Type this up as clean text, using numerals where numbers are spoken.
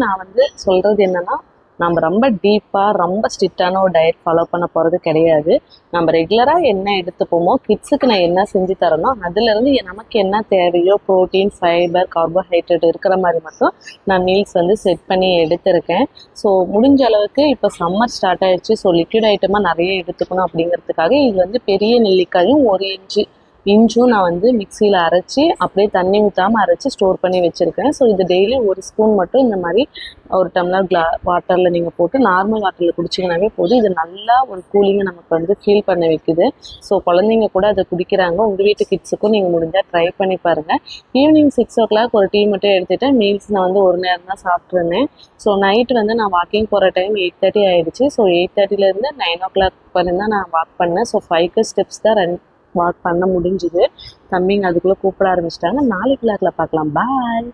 நான் வந்து சொல்கிறது என்னென்னா, நம்ம ரொம்ப டீப்பாக ரொம்ப ஸ்ட்ரிக்டான ஒரு டயட் ஃபாலோ பண்ண போகிறது கிடையாது. நம்ம ரெகுலராக என்ன எடுத்துப்போமோ, கிட்ஸுக்கு நான் என்ன செஞ்சு தரனோ அதுலேருந்து நமக்கு என்ன தேவையோ ப்ரோட்டீன், ஃபைபர், கார்போஹைட்ரேட் இருக்கிற மாதிரி மட்டும் நான் மீல்ஸ் வந்து செட் பண்ணி எடுத்திருக்கேன். ஸோ முடிஞ்ச அளவுக்கு இப்போ சம்மர் ஸ்டார்ட் ஆகிடுச்சு. ஸோ லிக்விட் ஐட்டமாக நிறைய எடுத்துக்கணும் அப்படிங்கிறதுக்காக இது வந்து பெரிய நெல்லிக்காயும் 1 இஞ்சும் நான் வந்து மிக்சியில் அரைச்சி அப்படியே தண்ணி ஊற்றாமல் அரைச்சி ஸ்டோர் பண்ணி வச்சுருக்கேன். ஸோ இது டெய்லி 1 ஸ்பூன் மட்டும் இந்த மாதிரி ஒரு டம்ளர் வாட்டரில் நீங்கள் போட்டு நார்மல் வாட்டரில் குடிச்சிங்கனாவே போதும். இது நல்லா ஒரு கூலிங்கை நமக்கு வந்து ஃபீல் பண்ண வைக்குது. ஸோ குழந்தைங்க கூட அதை குடிக்கிறாங்க. உங்கள் வீட்டு கிட்ஸுக்கும் நீங்கள் முடிஞ்சால் ட்ரை பண்ணி பாருங்கள். ஈவினிங் 6 o'clock ஒரு டீ மட்டும் எடுத்துகிட்டேன். மீல்ஸ் நான் வந்து ஒரு நேரம் தான் சாப்பிட்ருந்தேன். ஸோ நைட்டு வந்து நான் வாக்கிங் போகிற டைம் 8:30 ஆகிடுச்சு. ஸோ 8:30லேருந்து 9 o'clock வரையும் தான் நான் வாக் பண்ணேன். ஸோ 5 ஸ்டெப்ஸ் தான் வாக் பண்ண முடிஞ்சுது. தம்பிங்க அதுக்குள்ளே கூப்பிட ஆரம்பிச்சிட்டாங்க. நாளைக்கு விளாக்ல பார்க்கலாம். பாய்.